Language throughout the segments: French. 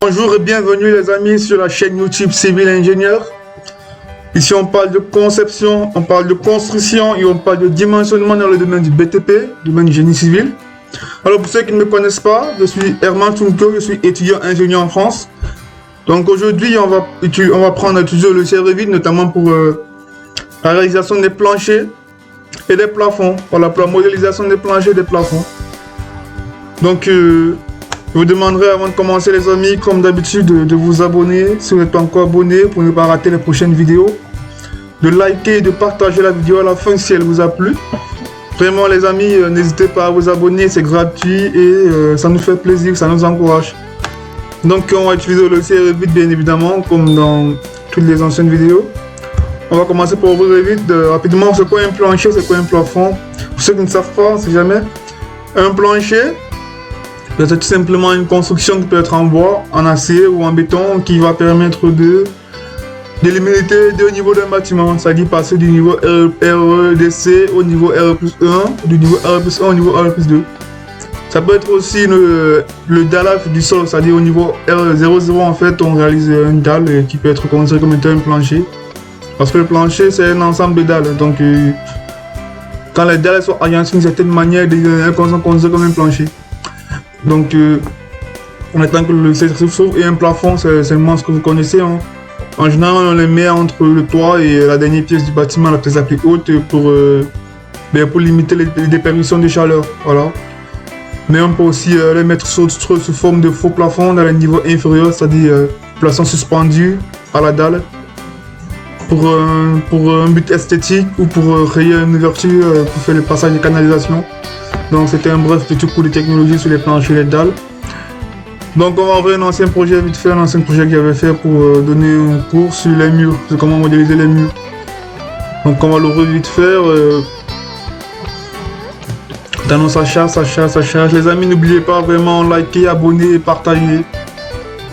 Bonjour et bienvenue les amis sur la chaîne YouTube Civil Ingénieur. Ici on parle de conception, on parle de construction et on parle de dimensionnement dans le domaine du BTP, domaine du génie civil. Alors pour ceux qui ne me connaissent pas, je suis Herman Tunko, je suis étudiant ingénieur en France. Donc aujourd'hui on va prendre toujours le logiciel Revit, notamment pour la réalisation des planchers et des plafonds. Voilà, pour la modélisation des planchers et des plafonds. Donc je vous demanderai avant de commencer les amis, comme d'habitude, de vous abonner si vous n'êtes pas encore abonné pour ne pas rater les prochaines vidéos. De liker et de partager la vidéo à la fin si elle vous a plu. Vraiment les amis, n'hésitez pas à vous abonner, c'est gratuit et ça nous fait plaisir, ça nous encourage. Donc on va utiliser le logiciel Revit bien évidemment, comme dans toutes les anciennes vidéos. On va commencer par ouvrir Revit rapidement. C'est quoi un plancher, c'est quoi un plafond? Pour ceux qui ne savent pas, si jamais, un plancher, c'est tout simplement une construction qui peut être en bois, en acier ou en béton qui va permettre de délimiter deux niveaux d'un bâtiment, c'est-à-dire passer du niveau REDC au niveau RE+1, du niveau RE+1 au niveau RE+2. Ça peut être aussi le dallage du sol, c'est-à-dire au niveau RE00 en fait on réalise une dalle qui peut être considérée comme étant un plancher. Parce que le plancher c'est un ensemble de dalles, donc quand les dalles sont agencées d'une certaine manière, elles sont considérées comme un plancher. Donc, on attend que le logiciel s'ouvre et un plafond, c'est ce que vous connaissez. Hein. En général, on les met entre le toit et la dernière pièce du bâtiment, la pièce la plus haute, pour limiter les déperditions de chaleur. Voilà. Mais on peut aussi les mettre sous forme de faux plafond dans le niveau inférieur, c'est-à-dire plafond suspendu à la dalle, pour un but esthétique ou pour créer une ouverture pour faire le passage de canalisation. Donc c'était un bref petit coup de technologie sur les planchers et les dalles. Donc on va ouvrir un ancien projet vite fait, un ancien projet que j'avais fait pour donner un cours sur les murs, sur comment modéliser les murs. Donc on va l'ouvrir vite fait. Dans ça charge. Les amis, n'oubliez pas vraiment liker, abonner et partager.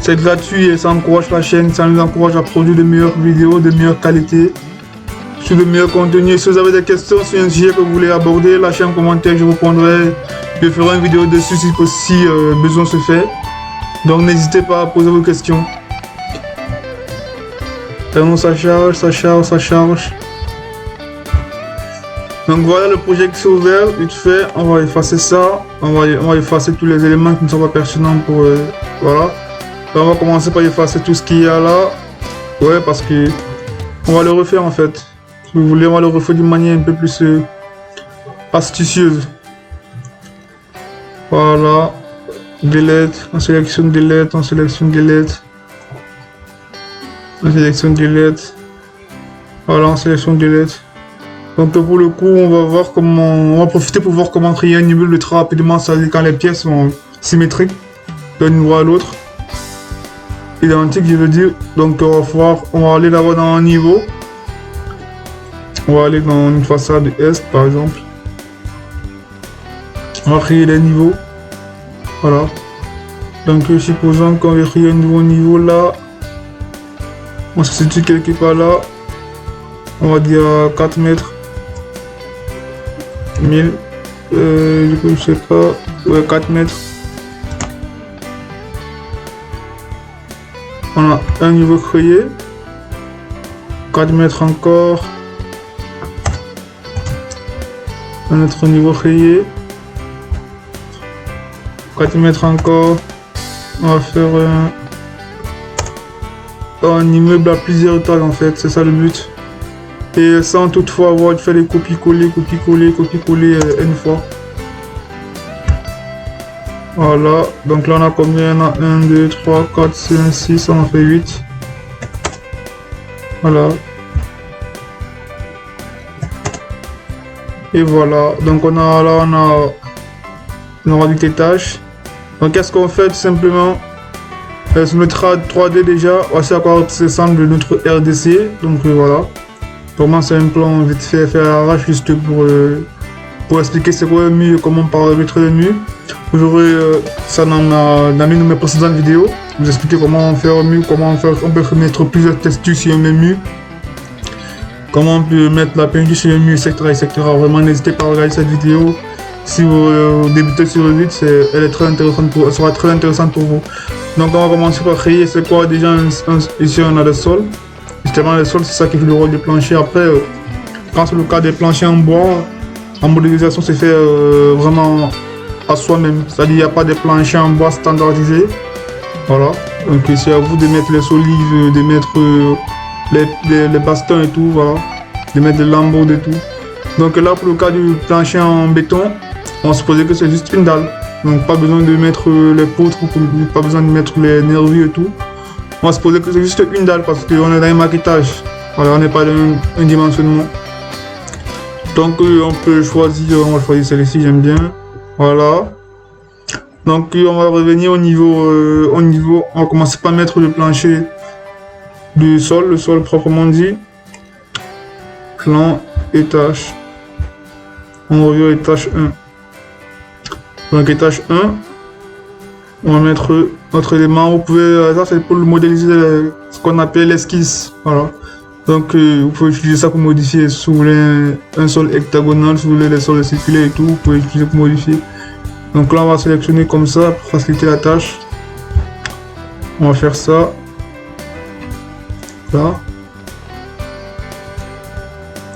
C'est gratuit et ça encourage la chaîne, ça nous encourage à produire de meilleures vidéos, de meilleure qualité. Sur le meilleur contenu. Si vous avez des questions sur un sujet que vous voulez aborder, lâchez un commentaire, je répondrai. Je ferai une vidéo dessus si besoin se fait. Donc n'hésitez pas à poser vos questions. Vraiment ça charge. Donc voilà le projet qui s'est ouvert, vite fait, on va effacer ça. On va effacer tous les éléments qui ne sont pas pertinents pour voilà. On va commencer par effacer tout ce qu'il y a là. Ouais, parce que on va le refaire en fait. Si vous voulez, on va le refaire d'une manière un peu plus astucieuse. Voilà. Delete. On sélectionne delete. Voilà, on sélectionne delete. Donc pour le coup, on va profiter pour voir comment créer un immeuble très rapidement, c'est-à-dire quand les pièces sont symétriques d'un niveau à l'autre. Identique, je veux dire. Donc on va aller d'abord dans un niveau. On va aller dans une façade Est par exemple. On va créer des niveaux. Voilà. Donc supposons qu'on va créer un nouveau niveau là. On se situe quelque part là. On va dire 4 mètres. 1000. Du coup je sais pas. Ouais, 4 mètres. On a un niveau créé. 4 mètres encore. Un autre niveau créé. 4 mètres encore. On va faire un immeuble à plusieurs étages en fait, c'est ça le but. Et sans toutefois avoir fait des copier-coller une fois. Voilà, donc là on a combien? On a 1, 2, 3, 4, 5, 6, on en fait 8. Voilà. Et voilà, donc on aura 8 étages. Donc qu'est-ce qu'on fait tout simplement? Sur notre 3D déjà, voici à quoi ressemble notre RDC. Donc voilà. Vraiment c'est un plan vite fait à l'arrache juste pour expliquer c'est quoi un mur, comment paramétrer le mur. Vous aurez ça dans une de mes précédentes vidéos. Vous expliquer comment faire un mur, on peut mettre plusieurs textures sur un même mur. Comment on peut mettre la peinture sur le mur, etc. Vraiment n'hésitez pas à regarder cette vidéo. Si vous débutez sur le 8, elle sera très intéressante pour vous. Donc on va commencer par créer, c'est quoi déjà ici on a le sol. Justement le sol c'est ça qui fait le rôle du plancher. Après, quand c'est le cas des planchers en bois, la modélisation se fait vraiment à soi-même. C'est-à-dire il n'y a pas de planchers en bois standardisés. Voilà. Donc c'est à vous de mettre les solives, de mettre les bastons et tout, voilà. De mettre des lambeaux et tout. Donc là pour le cas du plancher en béton, on va supposer que c'est juste une dalle. Donc pas besoin de mettre les poutres, pas besoin de mettre les nervures et tout. On va supposer que c'est juste une dalle parce qu'on est dans un maquettage. Voilà, on n'est pas dans un dimensionnement. Donc on peut choisir, on va choisir celle-ci, j'aime bien. Voilà. Donc on va revenir au niveau, on va commencer par mettre le plancher du sol, le sol proprement dit. Plan et tâche. On revient à étage 1. Donc étage 1, on va mettre notre élément. Vous pouvez, ça c'est pour modéliser ce qu'on appelle l'esquisse. Voilà. Donc vous pouvez utiliser ça pour modifier. Si vous voulez un sol hectagonal, si vous voulez les sols circulaires et tout, vous pouvez utiliser pour modifier. Donc là on va sélectionner comme ça pour faciliter la tâche. On va faire ça. Là.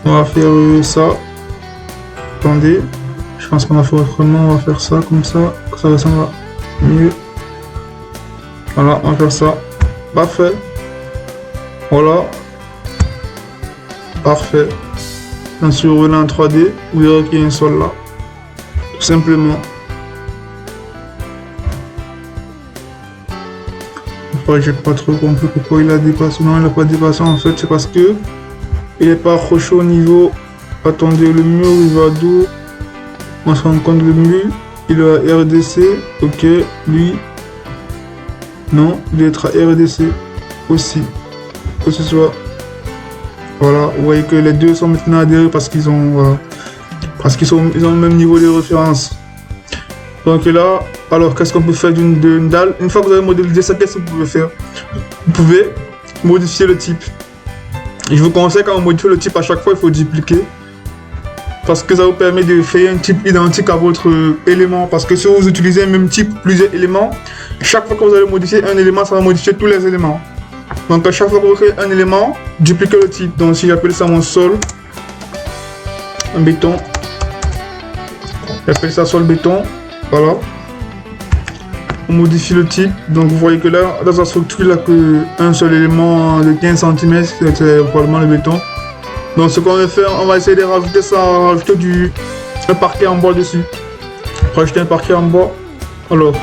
On va faire ça. Attendez. Je pense qu'on va faire autrement, on va faire ça comme ça, que ça ressemble mieux. Voilà, on va faire ça. Parfait. Voilà. Parfait. Ensuite, revenez en 3D, vous verrez qu'il y a un sol là. Tout simplement. Après, j'ai pas trop compris pourquoi il a dépassé. Non, il n'a pas dépassé en fait, c'est parce que il n'est pas accroché au niveau. Attendez, le mur il va d'où? On se rend compte le mur, il est à RDC, ok, lui, non, il doit être à RDC aussi, que ce soit, voilà, vous voyez que les deux sont maintenant adhérés parce qu'ils ont, voilà, ils ont le même niveau de référence. Donc là, alors qu'est-ce qu'on peut faire d'une dalle? Une fois que vous avez modélisé ça, qu'est-ce que vous pouvez faire? Vous pouvez modifier le type. Je vous conseille quand vous modifiez le type à chaque fois, il faut dupliquer. Parce que ça vous permet de faire un type identique à votre élément. Parce que si vous utilisez un même type, plusieurs éléments, chaque fois que vous allez modifier un élément, ça va modifier tous les éléments. Donc à chaque fois que vous créez un élément, dupliquez le type. Donc si j'appelle ça mon sol, un béton, j'appelle ça sol béton, voilà. On modifie le type. Donc vous voyez que là, dans sa structure, il n'y a qu'un seul élément de 15 cm, c'est probablement le béton. Donc ce qu'on va faire, on va essayer de rajouter ça, rajouter un parquet en bois dessus. Rajouter un parquet en bois. Alors,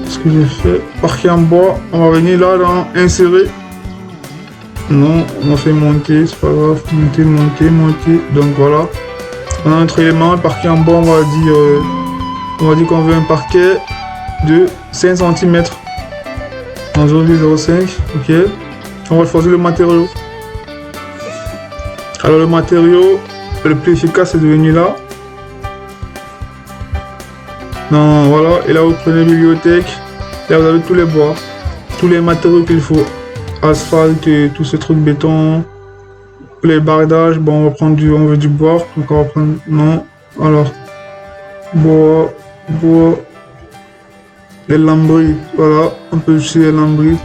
ce que j'ai fait, parquet en bois, on va venir là dans insérer. Non, on fait monter, c'est pas grave, monter. Donc voilà. On a notre élément, parquet en bois, on va dire qu'on veut un parquet de 5 cm. En 0,05, ok. On va choisir le matériau. Alors le matériau le plus efficace est devenu là. Non, voilà, et là vous prenez bibliothèque. Là vous avez tous les bois, tous les matériaux qu'il faut. Asphalte, tout ce truc béton, les bardages. Bon, on va prendre on veut du bois. Donc on va prendre, non, alors bois, les lambris. Voilà, on peut utiliser les lambris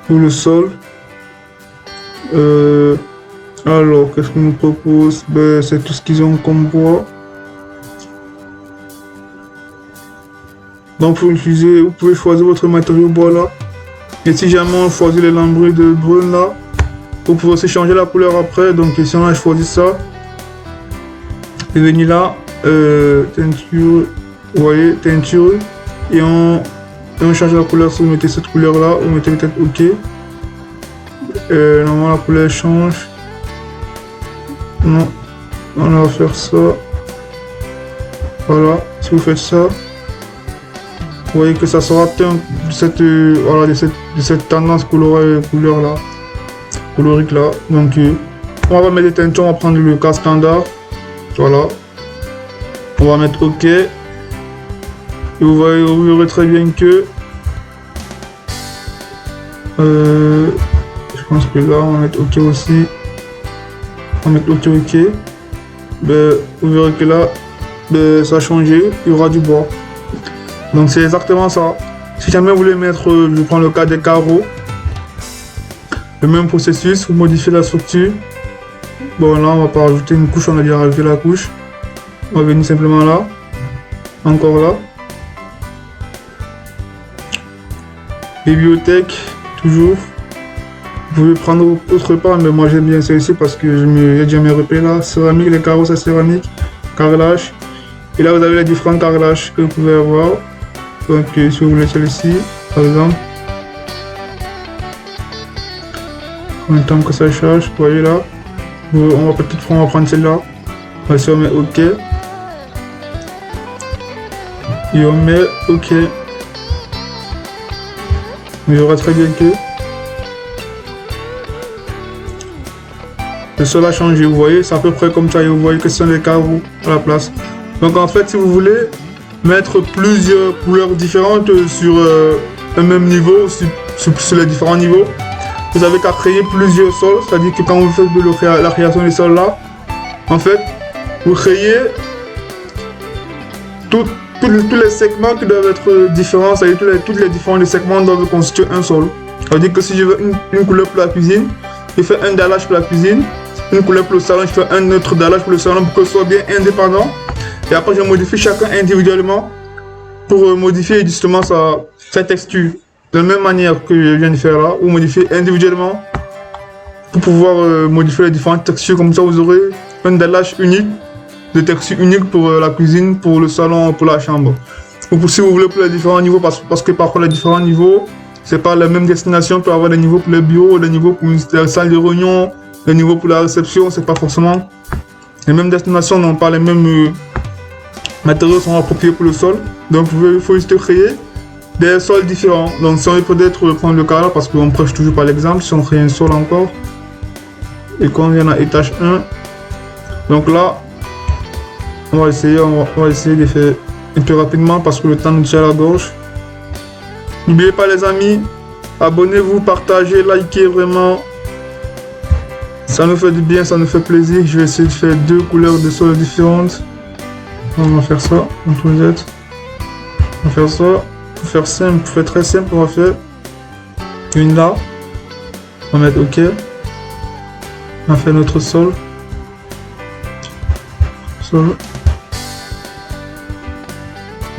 pour le sol. Alors, qu'est-ce qu'on nous propose? Ben, c'est tout ce qu'ils ont comme bois. Donc, vous pouvez choisir votre matériau bois là. Et si jamais on choisit les lambris de brune là, vous pouvez aussi changer la couleur après. Donc, ici on a choisi ça. Et venir là, teinture, vous voyez, teinture. Et on change la couleur. Si vous mettez cette couleur là, vous mettez peut-être OK. Normalement la couleur change. Non, on va faire ça. Voilà, si vous faites ça, vous voyez que ça sera teint de cette tendance couleur là, colorique là. Donc on va mettre des teintures, on va prendre le cas standard. Voilà, on va mettre OK. Et vous verrez très bien que je pense que là on va mettre OK aussi. On va mettre OK. vous verrez que là, ça a changé, il y aura du bois. Donc c'est exactement ça. Si jamais vous voulez mettre, je prends le cas des carreaux, le même processus, vous modifiez la structure. Bon là on va pas rajouter une couche, on a déjà rajouté la couche. On va venir simplement là, encore là. Bibliothèque, toujours. Vous pouvez prendre autre part, mais moi j'aime bien celle-ci parce que j'ai déjà mes repères là. Céramique, les carreaux c'est céramique, carrelage. Et là vous avez les différents carrelages que vous pouvez avoir. Donc si vous voulez celle-ci, par exemple. En même temps que ça charge, vous voyez là. On va peut-être prendre celle-là. On met OK. Et on met OK. Mais il y aura très bien que le sol a changé, vous voyez, c'est à peu près comme ça, et vous voyez que ce sont les carreaux à la place. Donc en fait, si vous voulez mettre plusieurs couleurs différentes sur un même niveau, sur les différents niveaux, vous avez qu'à créer plusieurs sols, c'est-à-dire que quand vous faites la création des sols là, en fait, vous créez tous les segments qui doivent être différents, c'est-à-dire tous les différents segments doivent constituer un sol. Ça veut dire que si je veux une couleur pour la cuisine, je fais un dallage pour la cuisine, une couleur pour le salon, je fais un autre dallage pour le salon pour que ce soit bien indépendant. Et après, je modifie chacun individuellement pour modifier justement sa texture. De la même manière que je viens de faire là, vous modifiez individuellement pour pouvoir modifier les différentes textures. Comme ça, vous aurez un dallage unique, de texture unique pour la cuisine, pour le salon, pour la chambre. Ou si vous voulez pour les différents niveaux, parce que parfois les différents niveaux, c'est pas la même destination. On peut avoir des niveaux pour les bureaux, des niveaux pour la salle de réunion, des niveaux pour la réception. C'est pas forcément les mêmes destinations, n'ont pas les mêmes matériaux sont appropriés pour le sol. Donc il faut juste créer des sols différents. Donc si on peut peut-être prendre le cas là, parce qu'on prêche toujours par l'exemple, si on crée un sol encore, et qu'on vient à étage 1, donc là, on va essayer de faire un peu rapidement parce que le temps nous tient à la gorge. N'oubliez pas les amis, abonnez-vous, partagez, likez vraiment. Ça nous fait du bien, ça nous fait plaisir. Je vais essayer de faire 2 couleurs de sol différentes. On va faire ça, on va faire ça, pour faire simple, pour faire très simple, on va faire une là. On va mettre OK. On va faire notre sol.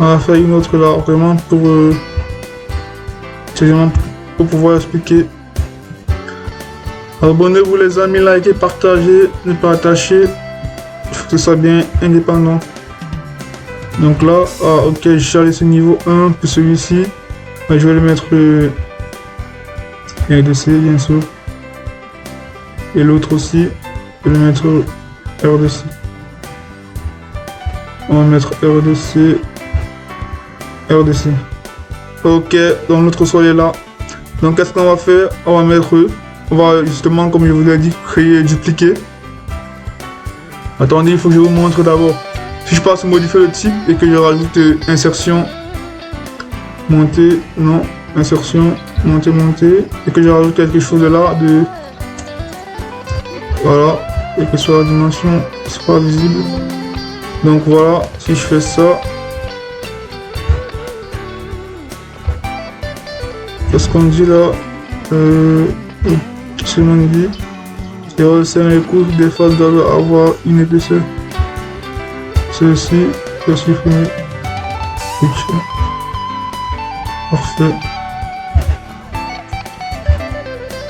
On va faire une autre là, vraiment pour pouvoir expliquer. Abonnez-vous les amis, likez, partagez, ne pas attacher. Il faut que ce soit bien indépendant. Donc là, ok, j'ai chargé ce niveau 1 pour celui-ci. Je vais le mettre RDC bien sûr. Et l'autre aussi, je vais le mettre RDC. On va mettre RDC. Ok, donc notre sol est là. Donc qu'est-ce qu'on va faire? On va justement, comme je vous l'ai dit, créer, dupliquer. Attendez, il faut que je vous montre d'abord. Si je passe modifier le type et que je rajoute insertion, monter, non, insertion, monter, et que je rajoute quelque chose là de, voilà, et que soit la dimension soit visible. Donc voilà, si je fais ça, qu'est-ce qu'on dit là? C'est mon dit. Les resserres et couches des faces doivent avoir une épaisseur. Ceci, je suis fini. Parfait.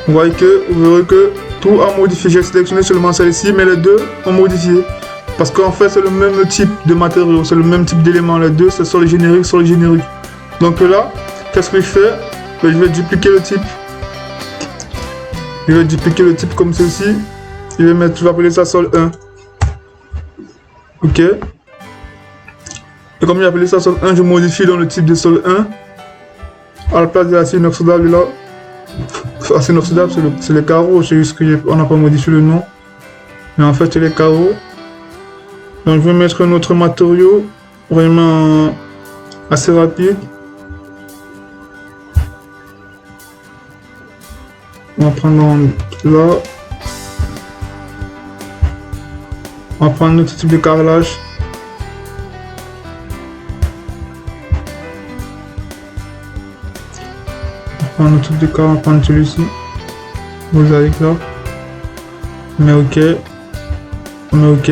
Vous voyez que, vous verrez que tout a modifié. J'ai sélectionné seulement celle-ci, mais les deux ont modifié. Parce qu'en fait, c'est le même type de matériau, c'est le même type d'éléments. Les deux, c'est sur les génériques, Donc là, qu'est-ce que je fais? Je vais dupliquer le type. Je vais dupliquer le type comme ceci. Je vais appeler ça sol 1. Ok. Et comme j'ai appelé ça sol 1, je modifie dans le type de sol 1. À la place de l'acier inoxydable là. L'acier inoxydable, c'est le carreau. C'est juste qu'on n'a pas modifié le nom. Mais en fait, c'est les carreaux. Donc je vais mettre un autre matériau. Vraiment assez rapide. On va prendre là. On va prendre notre type de carrelage. On va prendre notre type de carrelage, on va prendre celui-ci. Mosaïque là. On met OK. On met OK.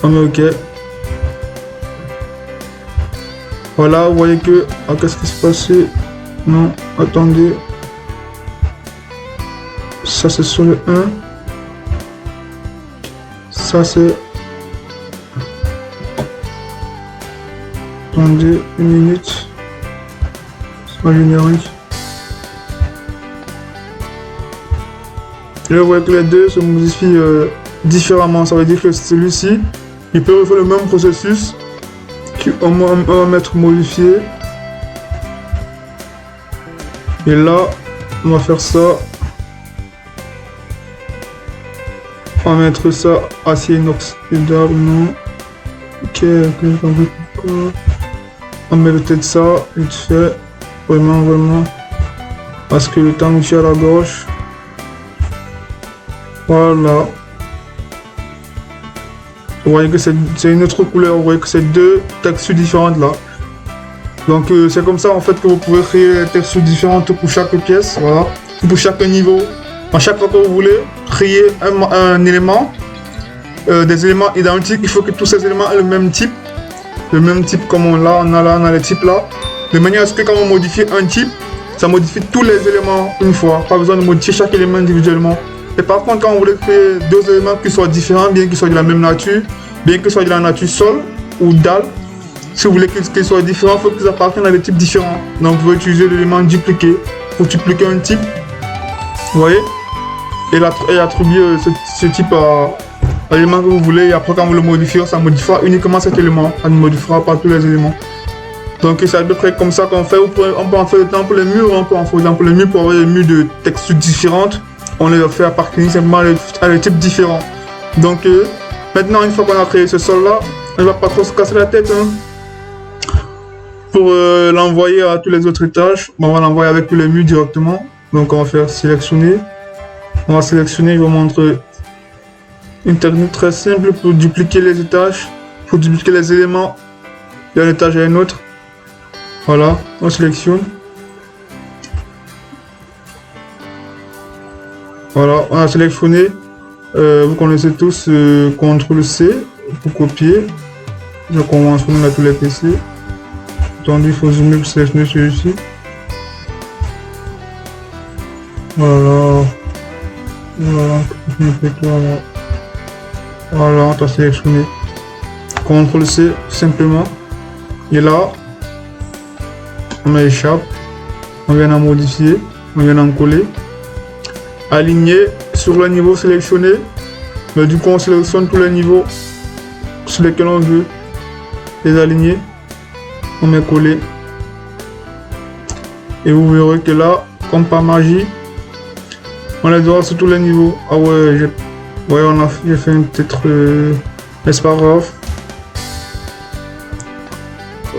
On met OK. Voilà, vous voyez que... Ah, qu'est-ce qui s'est passé? Non, attendez. Ça c'est sur le 1. Ça c'est... Attendez une minute. C'est pas générique. Et là vous voyez que les deux se modifient différemment. Ça veut dire que celui-ci, il peut refaire le même processus qu'on va mettre modifié. Et là, on va faire ça. On va mettre ça acier inoxydable, non. Ok, j'ai compris pourquoi. On met peut-être ça, vite fait. Vraiment. Parce que le temps me tient à la gauche. Voilà. Vous voyez que c'est une autre couleur. Vous voyez que c'est deux textures différentes là. Donc c'est comme ça en fait que vous pouvez créer des textures différentes pour chaque pièce. Voilà. Pour chaque niveau. À chaque fois que vous voulez créer un élément, des éléments identiques, il faut que tous ces éléments aient le même type. Le même type comme on a les types là. De manière à ce que quand on modifie un type, ça modifie tous les éléments une fois. Pas besoin de modifier chaque élément individuellement. Et par contre, quand on voulait créer deux éléments qui soient différents, bien qu'ils soient de la même nature, bien qu'ils soient de la nature sol ou dalle, si vous voulez qu'ils soient différents, il faut qu'ils appartiennent à des types différents. Donc vous pouvez utiliser l'élément dupliqué pour dupliquer un type. Vous voyez? Et attribuer ce type à l'élément que vous voulez. Et après, quand vous le modifiez, ça modifiera uniquement cet élément. Ça ne modifiera pas tous les éléments. Donc c'est à peu près comme ça qu'on fait. On peut en faire autant pour les murs, on peut en faire autant pour les murs pour avoir des murs de textures différentes. On les fait appartenir simplement à des types différents. Donc maintenant, une fois qu'on a créé ce sol là, on ne va pas trop se casser la tête pour l'envoyer à tous les autres étages. On va l'envoyer avec tous les murs directement. Donc on va faire sélectionner. On va sélectionner, je vous montre une technique très simple pour dupliquer les étages, pour dupliquer les éléments d'un étage à un autre. Voilà, on sélectionne. Voilà, on a sélectionné. Vous connaissez tous CTRL-C pour copier. Donc on va sélectionner tous les PC. Attendez, il faut zoomer pour sélectionner celui-ci. Voilà. Voilà, on va sélectionner. CTRL-C simplement. Et là, on met échappe. On vient en modifier. On vient en coller. Aligner sur le niveau sélectionné. Mais du coup, on sélectionne tous les niveaux sur lesquels on veut les aligner. On met coller. Et vous verrez que là, comme par magie, on les aura sur tous les niveaux. Ah ouais, j'ai fait une petite... mais c'est pas grave.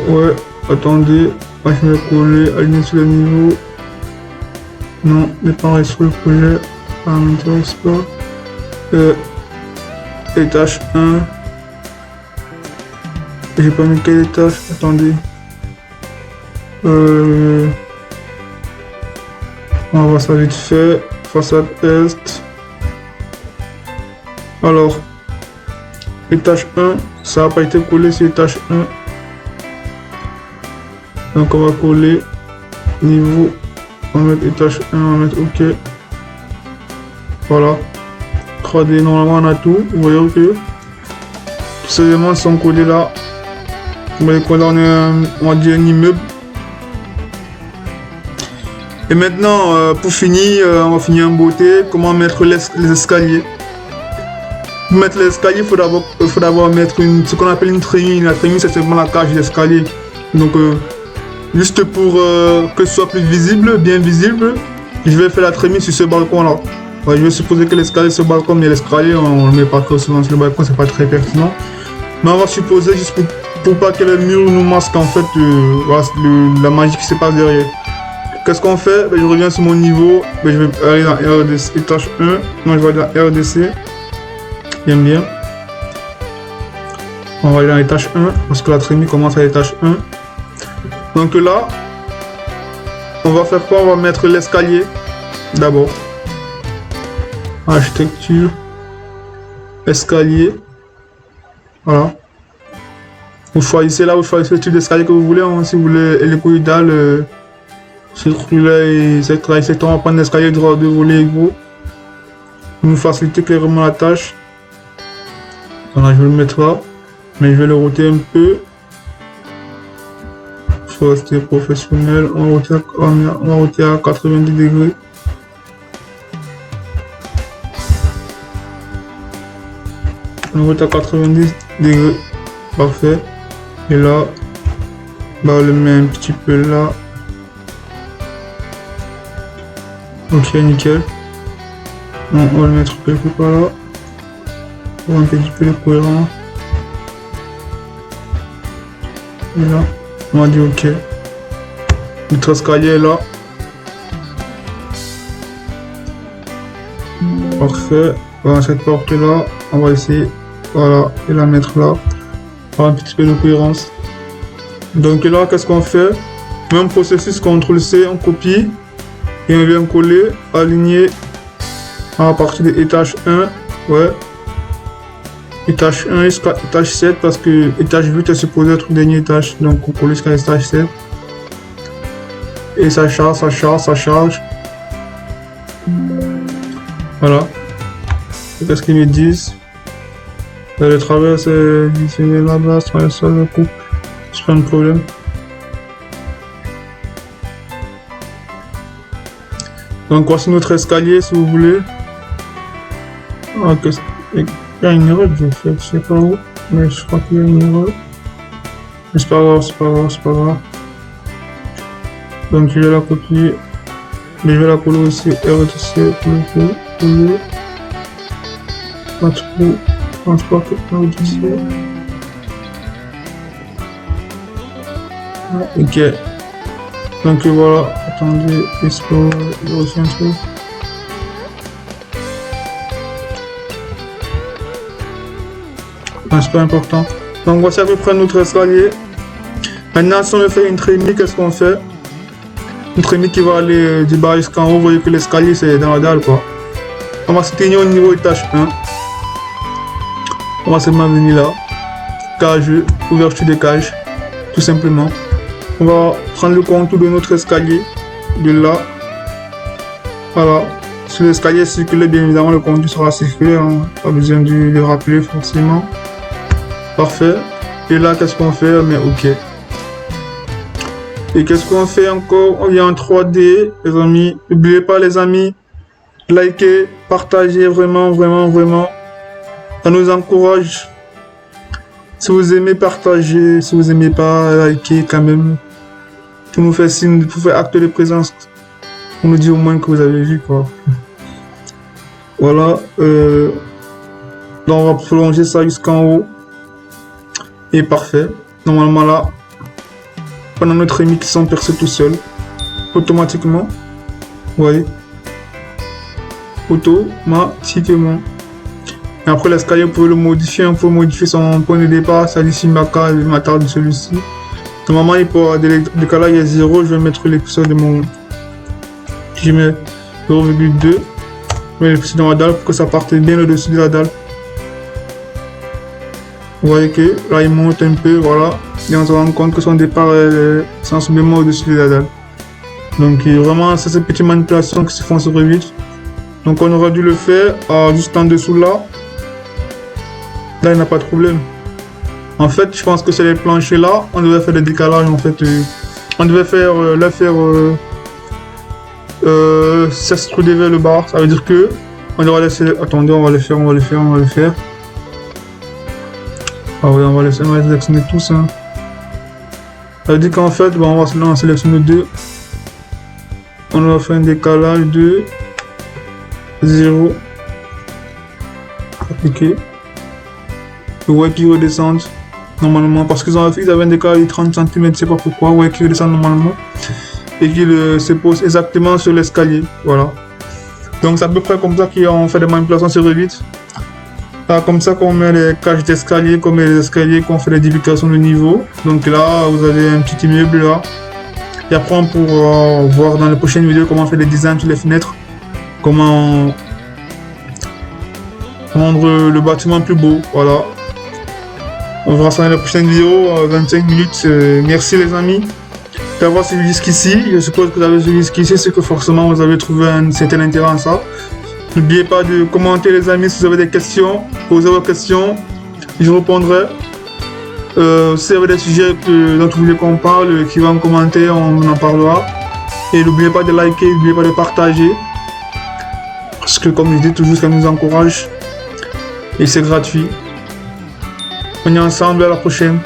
Ouais, attendez. Moi, je vais coller, aligner sur les niveaux. Non, n'est pas sur le projet. Ça ne m'intéresse pas. Étage 1. J'ai pas mis quel étage. Attendez. On va voir ça vite fait. Façade est. Alors, étage 1, ça n'a pas été collé sur étage 1. Donc on va coller niveau. On va mettre étage 1, on va mettre OK. Voilà. 3D, normalement on a tout. Vous voyez que tous ces éléments sont collés là. On va les coller on va dire un immeuble. Et maintenant, pour finir, on va finir en beauté. Comment mettre les escaliers. Pour mettre l'escalier, il faut d'abord mettre ce qu'on appelle une trémie. La trémie, c'est simplement la cage d'escalier. Donc, juste pour que ce soit plus visible, bien visible, je vais faire la trémie sur ce balcon là. Ouais, je vais supposer que l'escalier, ce balcon, mais l'escalier, on ne le met pas que souvent sur le balcon, c'est pas très pertinent. Mais on va supposer juste pour pas que le mur nous masque en fait la magie qui se passe derrière. Qu'est-ce qu'on fait? Ben, je reviens sur mon niveau. Ben, je vais aller dans RDC, étage 1. Non, je vais aller dans RDC. J'aime bien. On va aller dans l'étage 1 parce que la trémie commence à l'étage 1. Donc là, on va faire quoi? On va mettre l'escalier d'abord. Architecture. Escalier. Voilà. Vous choisissez là, vous choisissez le type d'escalier que vous voulez. Hein. Si vous voulez hélicoïdal, circulaire et etc. On va prendre l'escalier droit de volet gros. Pour nous faciliter clairement la tâche. Voilà, je vais le mettre là. Mais je vais le roter un peu. Il faut rester professionnel. On va roter à 90 degrés. On rote à 90 degrés. Parfait. Et là, bah, on le met un petit peu là. Ok, nickel. Bon, on va le mettre quelque part là. Pour un petit peu de cohérence. Et là, on va dire ok. Notre escalier est là. Parfait. Voilà, cette porte là, on va essayer, voilà, et la mettre là. Pour un petit peu de cohérence. Donc là, qu'est-ce qu'on fait? Même processus, CTRL-C, on copie. Et on vient coller, aligner à partir de étage 1. Ouais. Étage 1 jusqu'à étage 7 parce que étage 8 est supposé être le dernier étage. Donc on colle jusqu'à étage 7. Et ça charge, ça charge, ça charge. Voilà. Qu'est-ce qu'ils me disent? Le travers c'est là-bas, sur le sol, le coup. C'est pas un problème. Donc voici notre escalier si vous voulez. Ok. Il y a une erreur que j'ai faite, je sais pas où, mais je crois qu'il y a une erreur. Mais c'est pas grave, c'est pas grave, c'est pas grave. Donc je vais la copier. Mais je vais la coller aussi RTC pour le coller. Pas trop. Transport RTC. Ok. Donc voilà, attendez, est-ce que j'ai reçu un truc? C'est pas important. Donc voici à peu près notre escalier. Maintenant si on veut faire une trémie, qu'est-ce qu'on fait? Une trémie qui va aller du bas jusqu'en haut. Vous voyez que l'escalier c'est dans la dalle quoi. On va se tenir au niveau étage 1. On va seulement venir là. Cage, ouverture des cages. Tout simplement. On va prendre le contour de notre escalier. De là. Voilà. Sur l'escalier circulaire, bien évidemment le contour sera circulaire. Hein. Pas besoin de le rappeler forcément. Parfait. Et là, qu'est-ce qu'on fait? Mais ok. Et qu'est-ce qu'on fait encore? On vient en 3D, les amis. N'oubliez pas, les amis, likez, partagez vraiment, vraiment, vraiment. Ça nous encourage. Si vous aimez, partagez. Si vous aimez pas, likez quand même. Pour nous faire signe, pour faire acte de présence. Pour nous dire au moins que vous avez vu, quoi. Voilà. Donc, on va prolonger ça jusqu'en haut. Et parfait. Normalement là, pendant notre émis qui sont percés tout seul, automatiquement, vous voyez, automatiquement. Et après l'escalier, vous pouvez le modifier, on peut modifier son point de départ, ça dit Simbaka, je vais m'attarder de celui-ci. Normalement, il peut avoir des décalages à 0, je vais mettre l'épaisseur de mon, je mets 0,2, je mets l'épaisseur dans la dalle pour que ça parte bien au-dessus de la dalle. Vous voyez que là il monte un peu, voilà, et on se rend compte que son départ est sensiblement au-dessus de la dalle. Donc vraiment c'est ces petites manipulations qui se font sur Revit. Donc on aurait dû le faire juste en dessous là. Là il n'y a pas de problème. En fait je pense que c'est les planchers là, on devait faire des décalages en fait. On devait faire s'extruder vers le bas. Ça veut dire que on devrait laisser. Attendez, on va le faire. Ah oui, on va les sélectionner tous. Hein. Ça veut dire qu'en fait, bon, on va en sélectionner 2. On va faire un décalage de 0. Appliquer. Vous voyez qu'ils redescendent normalement parce qu'ils avaient un décalage de 30 cm, je sais pas pourquoi. Vous voyez qu'ils redescendent normalement. et qu'il se pose exactement sur l'escalier. Voilà. Donc c'est à peu près comme ça qu'on fait des manipulations sur Revit. Comme ça qu'on met les cages d'escalier, qu'on met les escaliers, qu'on fait les duplications de niveau. Donc là, vous avez un petit immeuble là. Et après, on pourra voir dans les prochaines vidéos comment faire les designs sur les fenêtres. Comment rendre le bâtiment plus beau. Voilà. On verra ça dans les prochaines vidéos, 25 minutes. Merci les amis d'avoir suivi jusqu'ici. Je suppose que vous avez suivi jusqu'ici, c'est que forcément vous avez trouvé un certain intérêt en ça. N'oubliez pas de commenter les amis si vous avez des questions, posez vos questions, je répondrai. Si vous avez des sujets dont vous voulez qu'on parle, qui vont en commenter, on en parlera. Et n'oubliez pas de liker, n'oubliez pas de partager. Parce que comme je dis toujours, ça nous encourage. Et c'est gratuit. On est ensemble, à la prochaine.